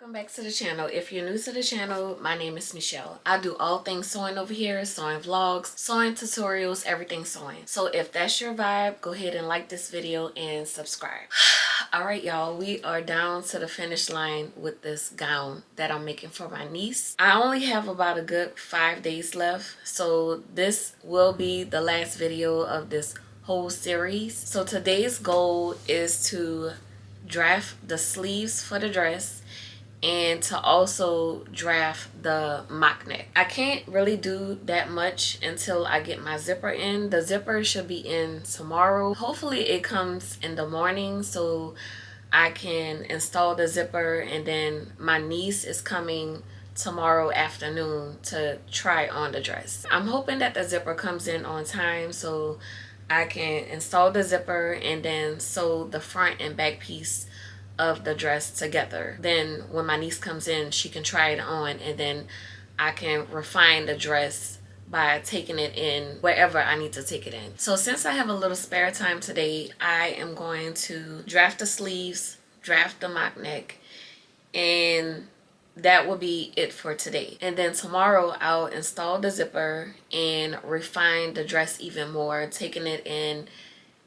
Welcome back to the channel. If you're new to the channel, my name is Michelle. I do all things sewing over here, sewing vlogs, sewing tutorials, everything sewing. So if that's your vibe, go ahead and like this video and subscribe. Alright y'all, we are down to the finish line with this gown that I'm making for my niece. I only have about a good 5 days left, so this will be the last video of this whole series. So today's goal is to draft the sleeves for the dress and to also draft the mock neck. I can't really do that much until I get my zipper in. The zipper should be in tomorrow. Hopefully it comes in the morning so I can install the zipper, and then my niece is coming tomorrow afternoon to try on the dress. I'm hoping that the zipper comes in on time so I can install the zipper and then sew the front and back piece of the dress together. Then when my niece comes in, she can try it on, and then I can refine the dress by taking it in wherever I need to take it in. So since I have a little spare time today, I am going to draft the sleeves, draft the mock neck, and that will be it for today. And then tomorrow I'll install the zipper and refine the dress even more, taking it in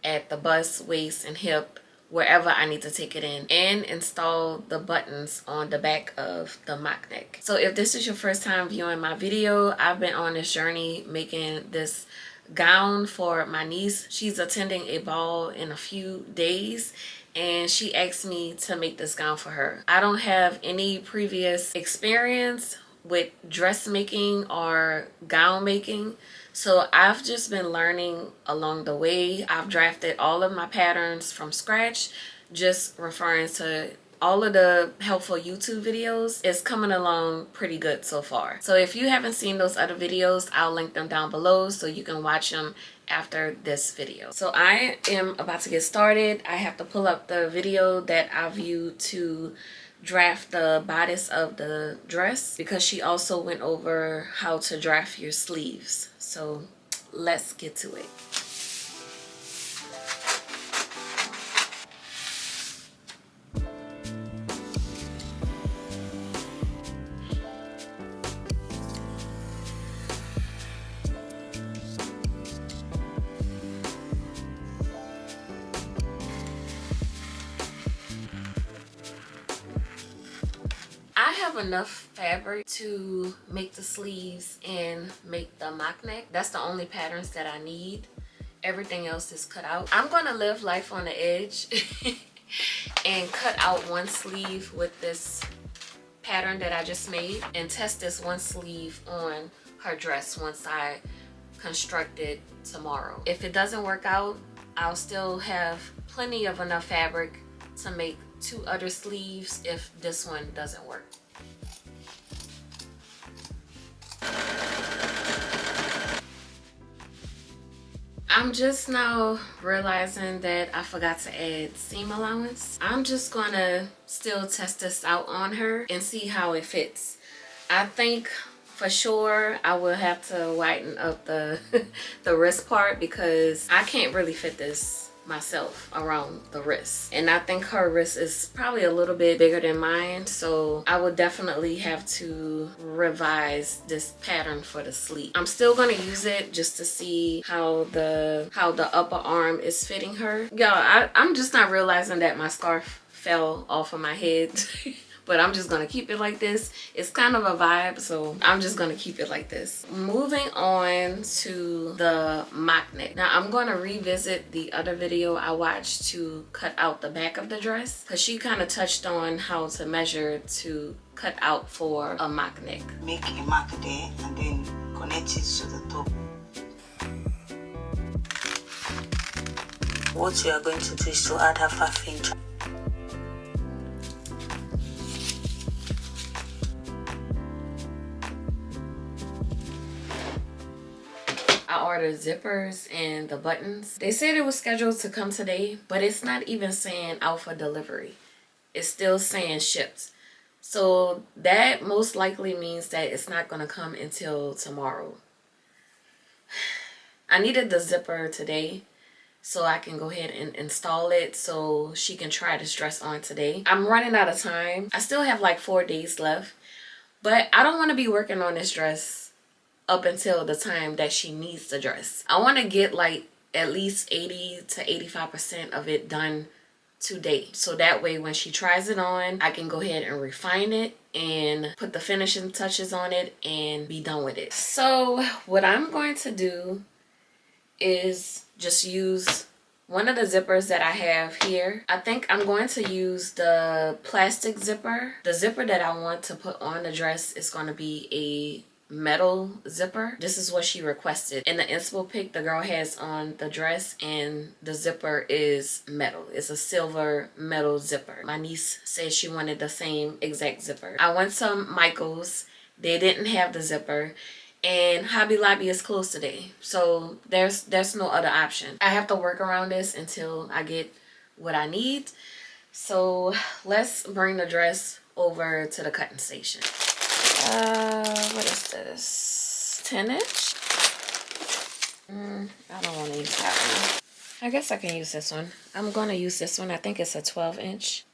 at the bust, waist, and hip, wherever I need to take it in, and install the buttons on the back of the mock neck. So if this is your first time viewing my video, I've been on this journey making this gown for my niece. She's attending a ball in a few days and she asked me to make this gown for her. I don't have any previous experience with dressmaking or gown making, so I've just been learning along the way. I've drafted all of my patterns from scratch, just referring to all of the helpful YouTube videos. It's coming along pretty good so far. So if you haven't seen those other videos, I'll link them down below so you can watch them after this video. So I am about to get started. I have to pull up the video that I viewed to draft the bodice of the dress, because she also went over how to draft your sleeves. So let's get to it. I have enough fabric to make the sleeves and make the mock neck. That's the only patterns that I need. Everything else is cut out. I'm gonna live life on the edge and cut out one sleeve with this pattern that I just made and test this one sleeve on her dress once I construct it tomorrow. If it doesn't work out, I'll still have plenty of enough fabric to make 2 other sleeves if this one doesn't work. I'm just now realizing that I forgot to add seam allowance. I'm just gonna still test this out on her and see how it fits. I think for sure I will have to widen up the the wrist part, because I can't really fit this myself around the wrist, and I think her wrist is probably a little bit bigger than mine, so I would definitely have to revise this pattern for the sleeve. I'm still gonna use it just to see how the upper arm is fitting her. Y'all, I'm just not realizing that my scarf fell off of my head. But I'm just gonna keep it like this. It's kind of a vibe, so I'm just gonna keep it like this. Moving on to the mock neck. Now I'm gonna revisit the other video I watched to cut out the back of the dress, because she kind of touched on how to measure to cut out for a mock neck. Make a mark there and then connect it to the top. What you are going to do is to add half inch. I ordered zippers and the buttons. They said it was scheduled to come today, but it's not even saying out for delivery. It's still saying shipped. So that most likely means that it's not going to come until tomorrow. I needed the zipper today, so I can go ahead and install it so she can try this dress on today. I'm running out of time. I still have like 4 days left, but I don't want to be working on this dress up until the time that she needs the dress. I want to get like at least 80 to 85% of it done today, so that way when she tries it on, I can go ahead and refine it and put the finishing touches on it and be done with it. So what I'm going to do is just use one of the zippers that I have here. I think I'm going to use the plastic zipper. The zipper that I want to put on the dress is going to be a metal zipper. This is what she requested. In the inspo pic, the girl has on the dress and the zipper is metal. It's a silver metal zipper. My niece said she wanted the same exact zipper. I went to Michael's. They didn't have the zipper. And Hobby Lobby is closed today, so there's no other option. I have to work around this until I get what I need. So let's bring the dress over to the cutting station. What is this? 10 inch? I don't want to use that one. I guess I can use this one. I'm going to use this one. I think it's a 12 inch.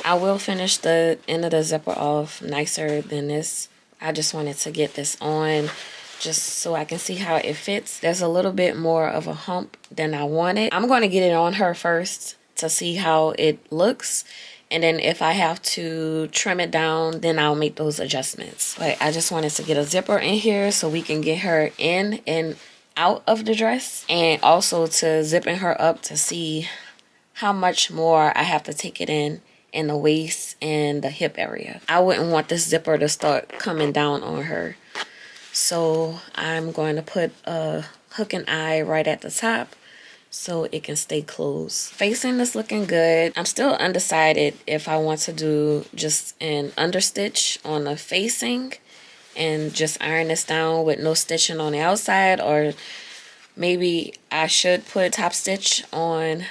I will finish the end of the zipper off nicer than this. I just wanted to get this on just so I can see how it fits. There's a little bit more of a hump than I wanted. I'm going to get it on her first to see how it looks. And then if I have to trim it down, then I'll make those adjustments. But I just wanted to get a zipper in here so we can get her in and out of the dress. And also to zipping her up to see how much more I have to take it in the waist and the hip area. I wouldn't want this zipper to start coming down on her. So I'm going to put a hook and eye right at the top so it can stay closed. Facing is looking good. I'm still undecided if I want to do just an understitch on the facing and just iron this down with no stitching on the outside, or maybe I should put top stitch on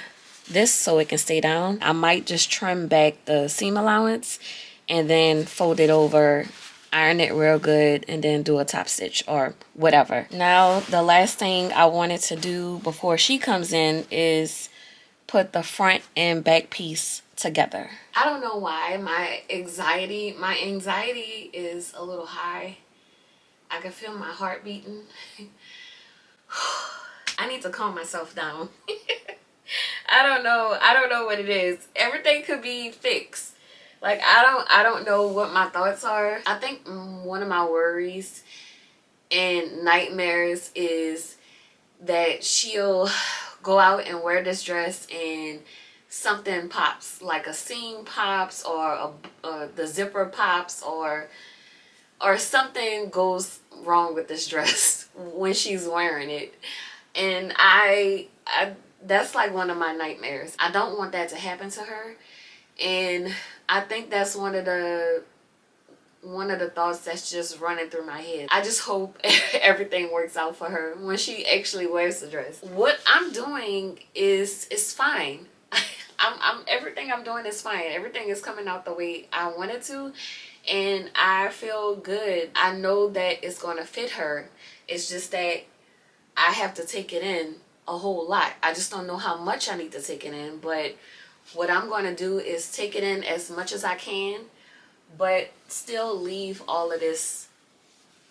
this so it can stay down. I might just trim back the seam allowance and then fold it over, iron it real good, and then do a top stitch or whatever. Now the last thing I wanted to do before she comes in is put the front and back piece together. I don't know why my anxiety is a little high. I can feel my heart beating. I need to calm myself down. I don't know what it is. Everything could be fixed. Like I don't know what my thoughts are. I think one of my worries and nightmares is that she'll go out and wear this dress and something pops, like a seam pops or the zipper pops or something goes wrong with this dress when she's wearing it. And I that's like one of my nightmares. I don't want that to happen to her. And I think that's one of the thoughts that's just running through my head. I just hope everything works out for her when she actually wears the dress. What I'm doing is fine. Everything I'm doing is fine. Everything is coming out the way I want it to, and I feel good. I know that it's gonna fit her. It's just that I have to take it in a whole lot. I just don't know how much I need to take it in, but what I'm going to do is take it in as much as I can, but still leave all of this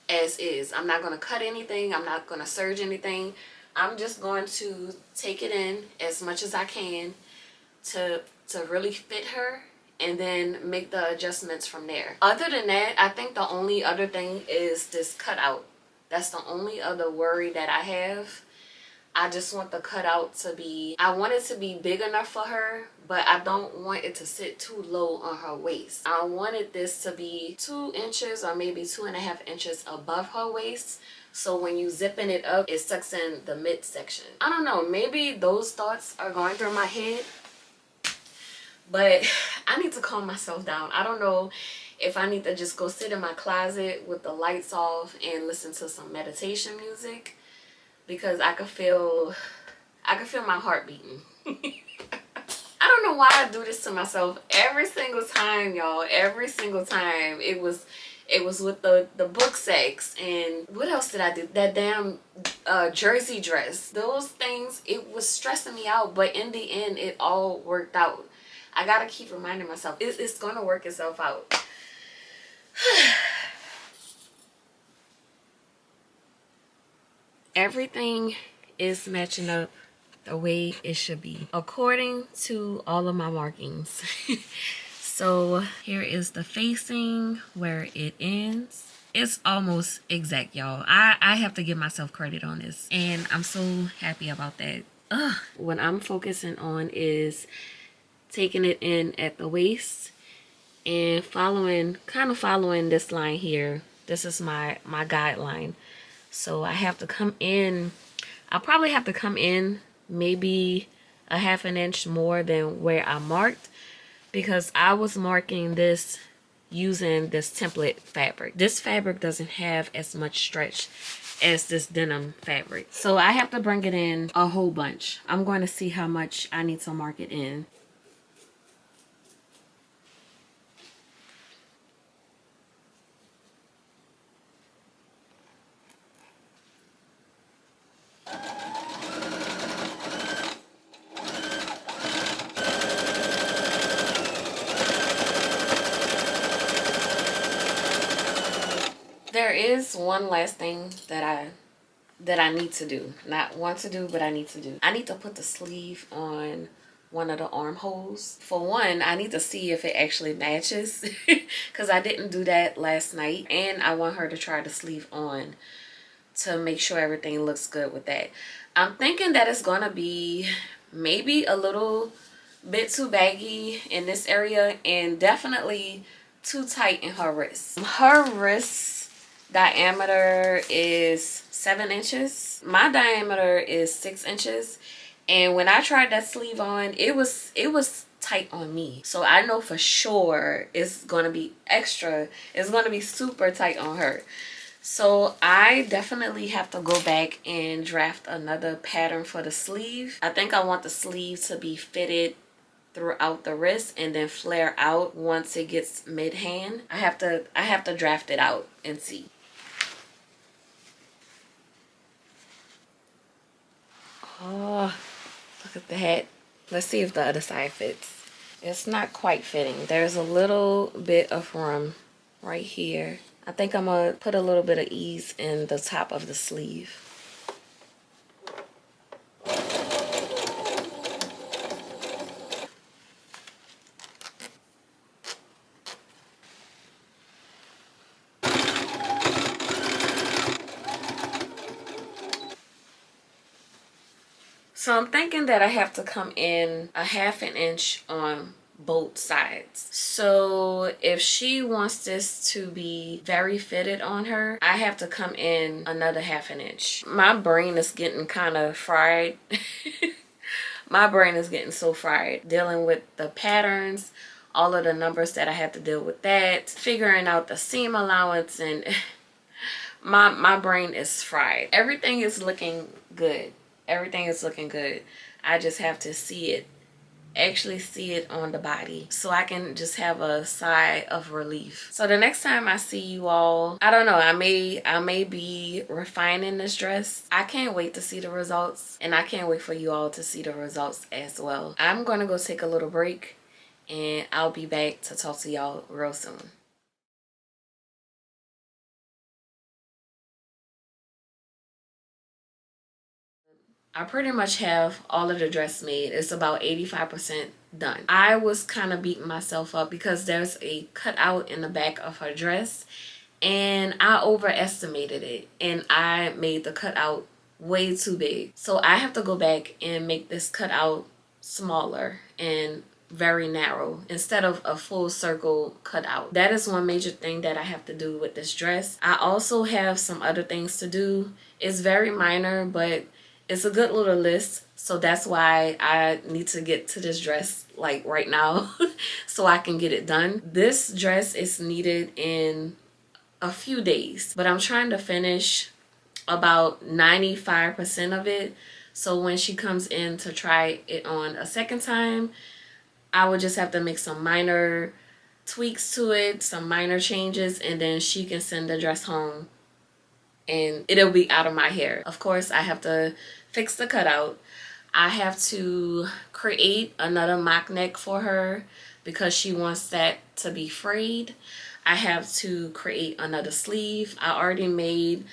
as is. I'm not going to cut anything. I'm not going to serge anything. I'm just going to take it in as much as I can to really fit her, and then make the adjustments from there. Other than that, I think the only other thing is this cutout. That's the only other worry that I have. I just want the cutout to be, I want it to be big enough for her, but I don't want it to sit too low on her waist. I wanted this to be 2 inches or maybe 2.5 inches above her waist. So when you zipping it up, it sucks in the midsection. I don't know, maybe those thoughts are going through my head, but I need to calm myself down. I don't know if I need to just go sit in my closet with the lights off and listen to some meditation music, because I could feel my heart beating. I don't know why I do this to myself every single time, y'all. Every single time. It was with the book sacks, and what else did I do? That damn jersey dress. Those things, it was stressing me out, but in the end it all worked out. I gotta keep reminding myself it's gonna work itself out. Everything is matching up the way it should be according to all of my markings. So here is the facing where it ends. It's almost exact, y'all. I have to give myself credit on this, and I'm so happy about that. What I'm focusing on is taking it in at the waist and kind of following this line here. This is my guideline. So I have to come in, I'll probably have to come in maybe a ½ inch more than where I marked, because I was marking this using this template fabric. This fabric doesn't have as much stretch as this denim fabric. So I have to bring it in a whole bunch. I'm going to see how much I need to mark it in. There is one last thing that I need to do. Not want to do, but I need to do. I need to put the sleeve on one of the armholes. For one, I need to see if it actually matches because I didn't do that last night, and I want her to try the sleeve on to make sure everything looks good with that. I'm thinking that it's gonna be maybe a little bit too baggy in this area, and definitely too tight in her wrists. Her wrists diameter is 7 inches. My diameter is 6 inches, and when I tried that sleeve on, it was tight on me. So I know for sure it's gonna be super tight on her. So I definitely have to go back and draft another pattern for the sleeve. I think I want the sleeve to be fitted throughout the wrist and then flare out once it gets mid-hand. I have to draft it out and see. Oh, look at that. Let's see if the other side fits. It's not quite fitting. There's a little bit of room right here. I think I'm gonna put a little bit of ease in the top of the sleeve. So I'm thinking that I have to come in a ½ inch on both sides. So if she wants this to be very fitted on her, I have to come in another ½ inch. My brain is getting kind of fried. My brain is getting so fried dealing with the patterns, all of the numbers that I have to deal with, that figuring out the seam allowance, and my brain is fried. Everything is looking good. Everything is looking good. I just have to actually see it on the body, so I can just have a sigh of relief. So the next time I see you all, I don't know, I may be refining this dress. I can't wait to see the results, and I can't wait for you all to see the results as well. I'm gonna go take a little break, and I'll be back to talk to y'all real soon. I pretty much have all of the dress made. It's about 85% done. I was kind of beating myself up because there's a cutout in the back of her dress, and I overestimated it, and I made the cutout way too big. So I have to go back and make this cutout smaller and very narrow instead of a full circle cutout. That is one major thing that I have to do with this dress. I also have some other things to do. It's very minor, but it's a good little list, so that's why I need to get to this dress like right now so I can get it done. This dress is needed in a few days, but I'm trying to finish about 95% of it. So when she comes in to try it on a second time, I would just have to make some minor tweaks to it, some minor changes, and then she can send the dress home and it'll be out of my hair. Of course, I have to fix the cutout. I have to create another mock neck for her because she wants that to be frayed. I have to create another sleeve. I already made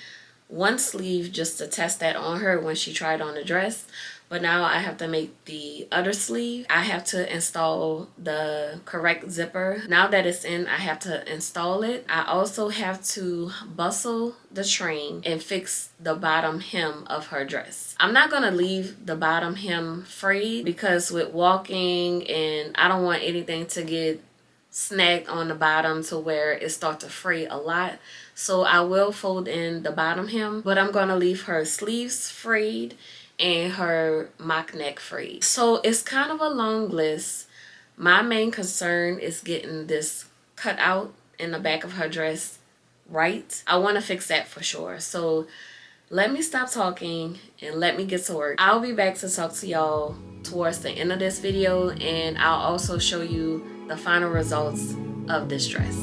one sleeve just to test that on her when she tried on the dress, but now I have to make the other sleeve. I have to install the correct zipper. Now that it's in, I have to install it. I also have to bustle the train and fix the bottom hem of her dress. I'm not gonna leave the bottom hem frayed because with walking, and I don't want anything to get snagged on the bottom to where it starts to fray a lot. So I will fold in the bottom hem, but I'm gonna leave her sleeves frayed and her mock neck frayed. So it's kind of a long list. My main concern is getting this cut out in the back of her dress right. I want to fix that for sure. So let me stop talking and let me get to work. I'll be back to talk to y'all towards the end of this video, and I'll also show you the final results of this dress.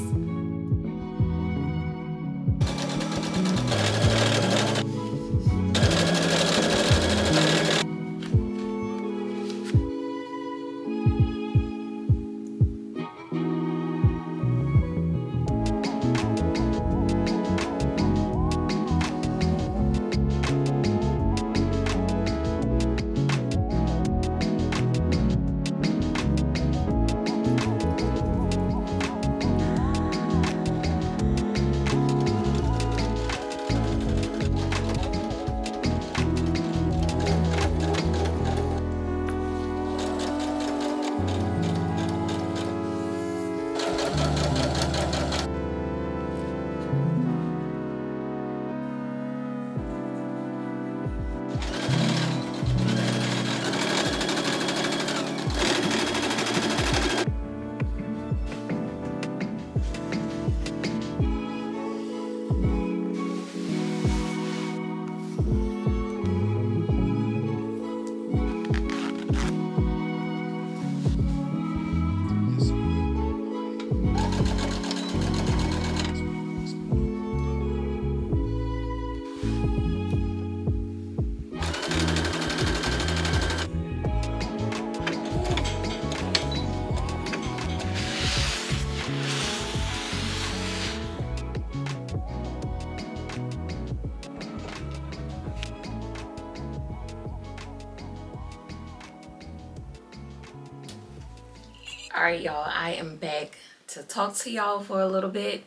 All right, y'all, I am back to talk to y'all for a little bit.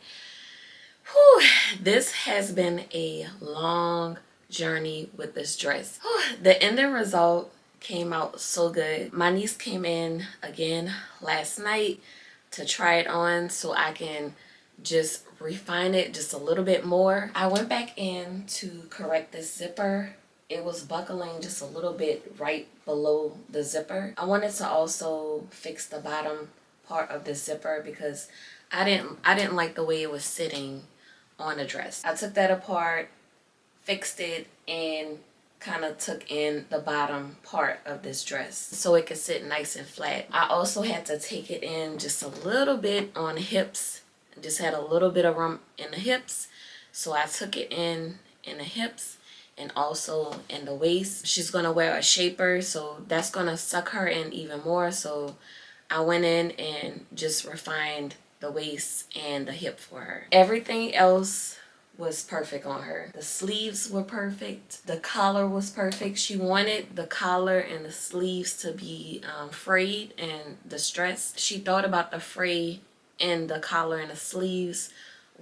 Whew, this has been a long journey with this dress. Whew, the ending result came out so good. My niece came in again last night to try it on so I can just refine it just a little bit more. I went back in to correct this zipper. It was buckling just a little bit right below the zipper. I wanted to also fix the bottom part of the zipper because I didn't like the way it was sitting on the dress. I took that apart, fixed it, and kind of took in the bottom part of this dress so it could sit nice and flat. I also had to take it in just a little bit on the hips. I just had a little bit of room in the hips, so I took it in the hips and also in the waist. She's gonna wear a shaper, so that's gonna suck her in even more. So I went in and just refined the waist and the hip for her. Everything else was perfect on her. The sleeves were perfect. The collar was perfect. She wanted the collar and the sleeves to be frayed and distressed. She thought about the fray in the collar and the sleeves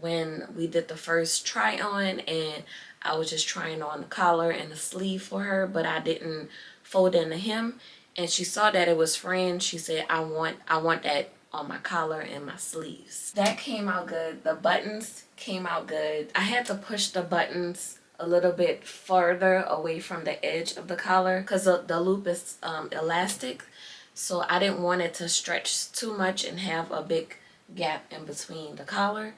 when we did the first try on, and I was just trying on the collar and the sleeve for her, but I didn't fold in the hem. And she saw that it was fraying. She said, I want that on my collar and my sleeves. That came out good. The buttons came out good. I had to push the buttons a little bit further away from the edge of the collar because the loop is elastic. So I didn't want it to stretch too much and have a big gap in between the collar.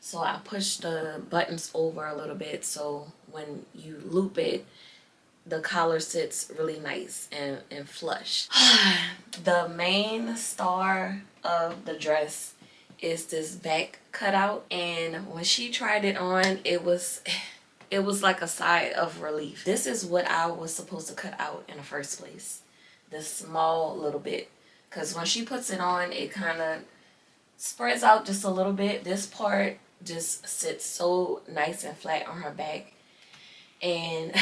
So I pushed the buttons over a little bit so when you loop it, the collar sits really nice and flush. The main star of the dress is this back cutout, and when she tried it on, it was like a sigh of relief. This is what I was supposed to cut out in the first place, this small little bit, because when she puts it on, it kind of spreads out just a little bit. This part just sits so nice and flat on her back, and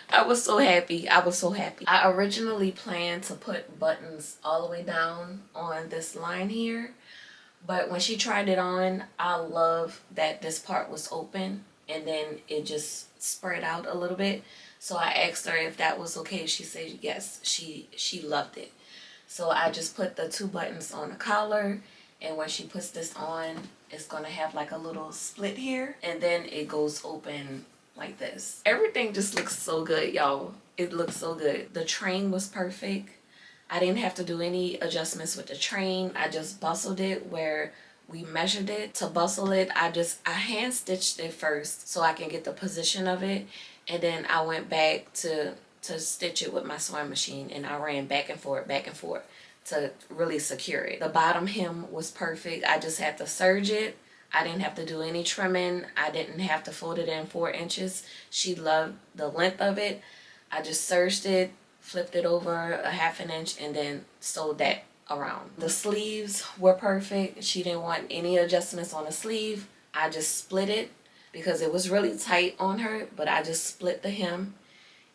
I was so happy. I was so happy. I originally planned to put buttons all the way down on this line here, but when she tried it on, I love that this part was open and then it just spread out a little bit. So I asked her if that was okay. She said yes. She loved it. So I just put the 2 buttons on the collar, and when she puts this on, it's gonna have like a little split here, and then it goes open like this. Everything just looks so good, y'all. It looks so good. The train was perfect. I didn't have to do any adjustments with the train. I just bustled it where we measured it. To bustle it, I hand stitched it first so I can get the position of it, and then I went back to stitch it with my sewing machine, and I ran back and forth to really secure it. The bottom hem was perfect. I just had to serge it. I didn't have to do any trimming. I didn't have to fold it in 4 inches. She loved the length of it. I just serged it, flipped it over a 1/2 inch, and then sewed that around. The sleeves were perfect. She didn't want any adjustments on the sleeve. I just split it because it was really tight on her, but I just split the hem,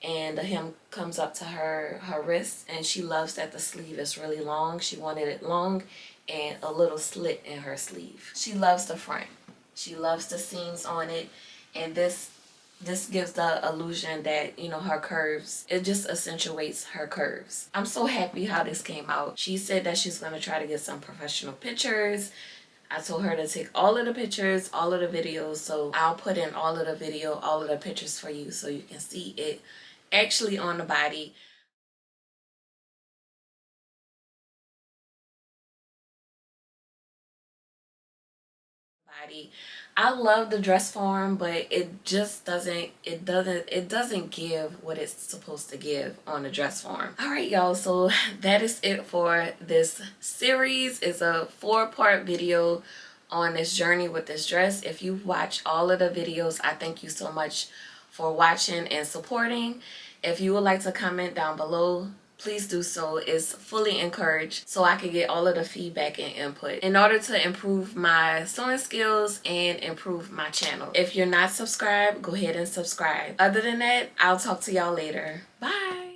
and the hem comes up to her wrist, and she loves that the sleeve is really long. She wanted it long and a little slit in her sleeve. She loves the front. She loves the seams on it, and this gives the illusion that, you know, her curves, it just accentuates her curves. I'm so happy how this came out. She said that she's going to try to get some professional pictures. I told her to take all of the pictures, all of the videos, so I'll put in all of the video, all of the pictures for you so you can see it actually on the body. I love the dress form, but it just doesn't give what it's supposed to give on the dress form. All right, y'all, so that is it for this series. It's a 4-part video on this journey with this dress. If you've watched all of the videos, I thank you so much for watching and supporting. If you would like to comment down below, please do so. It's fully encouraged so I can get all of the feedback and input in order to improve my sewing skills and improve my channel. If you're not subscribed, go ahead and subscribe. Other than that, I'll talk to y'all later. Bye.